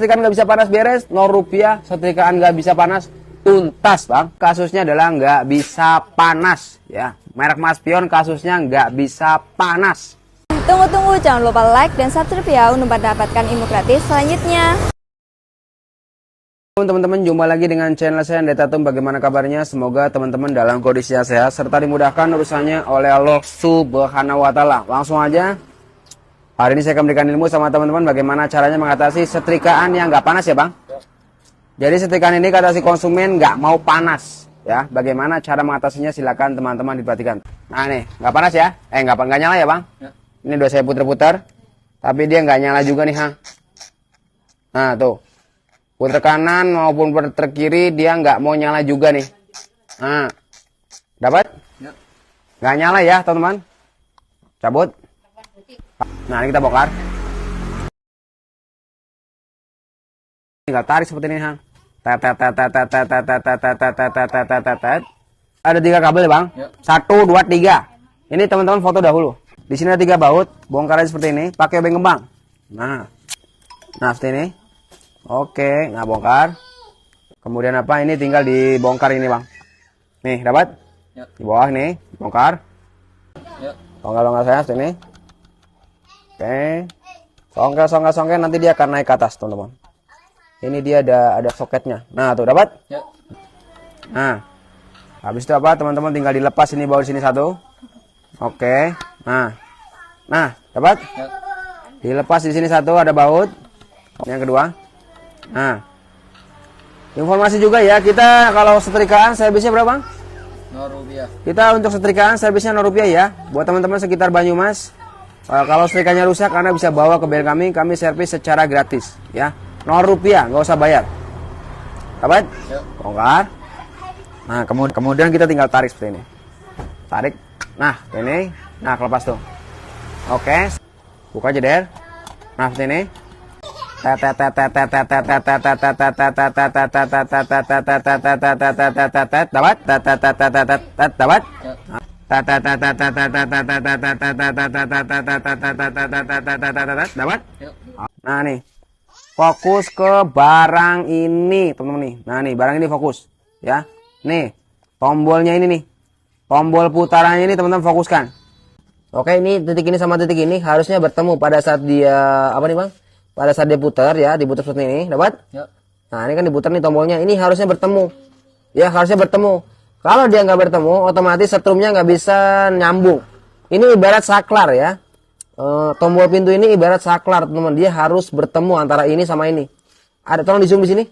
Setrikaan nggak bisa panas beres, Rp0. Setrikaan nggak bisa panas, tuntas bang. Kasusnya adalah nggak bisa panas ya. Merek Mas Pion kasusnya nggak bisa panas. Tunggu-tunggu, jangan lupa like dan subscribe ya untuk mendapatkan info gratis selanjutnya. Teman-teman, jumpa lagi dengan channel saya Andetatum. Bagaimana kabarnya? Semoga teman-teman dalam kondisi yang sehat serta dimudahkan urusannya oleh Allah Subhanahu wa Ta'ala. Langsung aja. Hari ini saya akan memberikan ilmu sama teman-teman bagaimana caranya mengatasi setrikaan yang nggak panas ya bang. Jadi setrikaan ini kata si konsumen nggak mau panas ya. Bagaimana cara mengatasinya? Silakan teman-teman diperhatikan. Nah nih nggak panas ya? Nggak nyala ya bang? Ya. Ini udah saya putar-putar, tapi dia nggak nyala juga nih ha. Nah tuh, putar kanan maupun putar kiri dia nggak mau nyala juga nih. Nah, dapat? Ya. Nggak nyala ya teman-teman. Cabut. Nah ini kita bongkar. Tinggal tarik seperti ini ha. Ada 3 kabel ya bang. 1, 2, 3. Ini teman-teman foto dahulu. Di sini ada 3 baut, bongkar aja seperti ini, pakai obeng kembang. Nah seperti ini. Oke, nah bongkar. Kemudian apa? Ini tinggal dibongkar ini bang. Nih dapat? Di bawah nih, bongkar. Bongkar saya seperti ini. Oke, songkel nanti dia akan naik ke atas teman-teman. Ini dia ada soketnya. Nah tuh dapat? Nah, habis itu apa teman-teman? Tinggal dilepas ini baut sini 1. Oke, nah dapat? Dilepas di sini 1 ada baut. Yang kedua. Nah, informasi juga ya, kita kalau setrikaan servisnya berapa bang? Rp0. Kita untuk setrikaan servisnya Rp0 ya. Buat teman-teman sekitar Banyumas, kalau setrikannya rusak Anda bisa bawa ke bengkel kami servis secara gratis ya. Rp0, nggak usah bayar. Dapat? Bongkar. Nah kemudian kita tinggal tarik seperti ini. Tarik. Nah ini, nah kelepas tuh. Oke, buka aja der. Nah seperti ini. Dapat? Dapat? Dapat? Nah nih, fokus ke barang ini teman-teman nih. Nah nih barang ini fokus ya. Nih tombolnya ini nih, tombol putarannya ini teman-teman fokuskan. Oke, ini titik ini sama titik ini harusnya bertemu pada saat dia apa nih bang? Pada saat dia putar ya, diputar seperti ini, dapat? Nah ini kan diputar nih tombolnya, ini harusnya bertemu. Ya harusnya bertemu. Kalau dia nggak bertemu, otomatis setrumnya nggak bisa nyambung. Ini ibarat saklar ya. Tombol pintu ini ibarat saklar teman-teman. Dia harus bertemu antara ini sama ini. Ada, tolong di zoom di sini.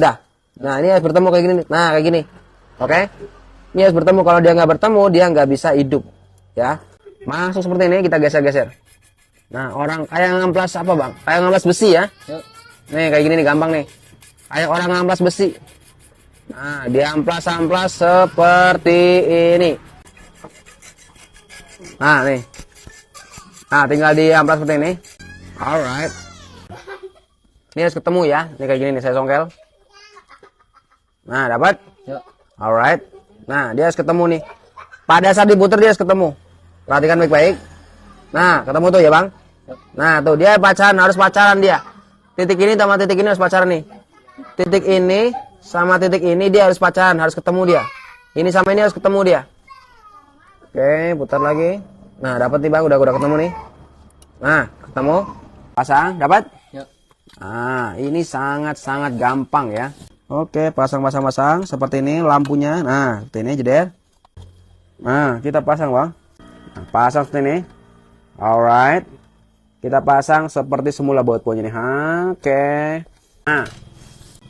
Udah. Nah ini harus bertemu kayak gini. Nah kayak gini. Oke. Ini harus bertemu. Kalau dia nggak bertemu, dia nggak bisa hidup. Ya. Masuk seperti ini, kita geser-geser. Nah orang kayak ngamplas apa bang? Kayak ngamplas besi ya. Nih kayak gini nih, gampang nih. Kayak orang ngamplas besi. Nah, diamplas-amplas seperti ini. Nah, nih. Nah, tinggal diamplas seperti ini. Alright. Ini harus ketemu ya. Ini kayak gini nih, saya songkel. Nah, dapat? Alright. Nah, dia harus ketemu nih. Pada saat diputar dia harus ketemu. Perhatikan baik-baik. Nah, ketemu tuh ya, Bang. Nah, tuh dia pacaran, harus pacaran dia. Titik ini sama titik ini harus pacaran nih. Titik ini sama titik ini dia harus pacaran, harus ketemu dia. Ini sama ini harus ketemu dia. Oke, putar lagi. Nah, dapat nih bang, udah ketemu nih. Nah, ketemu, pasang, dapat? Nah, ini sangat gampang ya. Oke, pasang seperti ini lampunya. Nah, seperti ini jeder. Nah, kita pasang bang. Nah, pasang seperti ini. Alright, kita pasang seperti semula baut punya nih. Oke. Nah,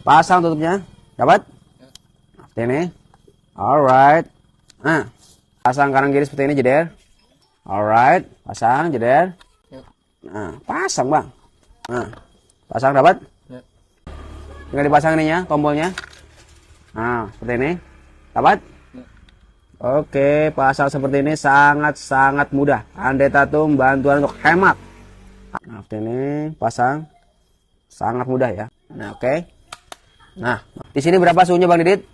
pasang tutupnya. Dapat? Seperti ini. Alright. Nah, pasang kanan kiri seperti ini jeder. Alright, pasang jeder. Nah, pasang bang. Nah, pasang dapat? Tinggal dipasang ininya, tombolnya. Nah, seperti ini. Dapat? Oke, pasang seperti ini sangat mudah. Andetatum bantuan untuk hemat. Nah, seperti ini, pasang. Sangat mudah ya. Nah, oke. Nah, di sini berapa suhunya Bang Didit?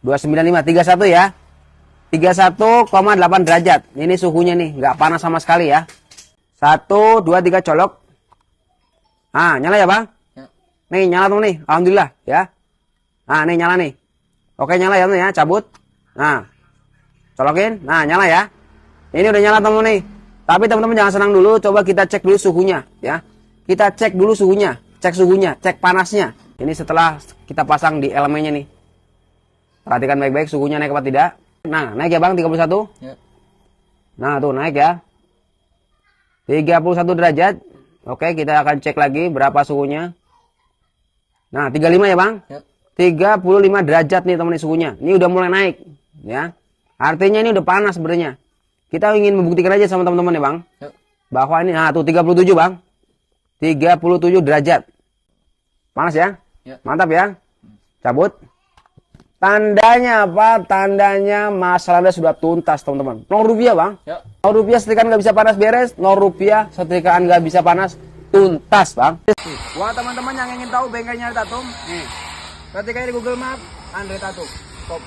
295. 31 ya. 31,8 derajat. Ini suhunya nih, nggak panas sama sekali ya. 1, 2, 3 colok. Ah, nyala ya bang? Ya. Nih nyala teman nih, alhamdulillah ya. Nah nih nyala nih. Oke nyala ya teman ya, cabut. Nah, colokin. Nah nyala ya. Ini udah nyala teman nih. Tapi teman-teman jangan senang dulu, coba kita cek dulu suhunya ya. Kita cek dulu suhunya, cek panasnya. Ini setelah kita pasang di elemennya nih. Perhatikan baik-baik suhunya naik apa tidak. Nah naik ya bang 31. Ya. Nah tuh naik ya. 31 derajat. Oke, kita akan cek lagi berapa suhunya. Nah, 35 ya, Bang? Ya. 35 derajat nih, teman-teman suhunya. Ini udah mulai naik, ya. Artinya ini udah panas sebenarnya. Kita ingin membuktikan aja sama teman-teman ya, Bang. Ya. Bahwa ini nah tuh 37, Bang. 37 derajat. Panas ya? Ya. Mantap ya. Cabut. Tandanya apa? Tandanya masalah Anda sudah tuntas, teman-teman. Rp0, Bang. Ya. Rp0 setrikaan nggak bisa panas beres. Rp0 setrikaan nggak bisa panas tuntas, Bang. Buat teman-teman yang ingin tahu bengkelnya Andre Tatum, nih. Ketika di Google Map, Andre Tatum. Top.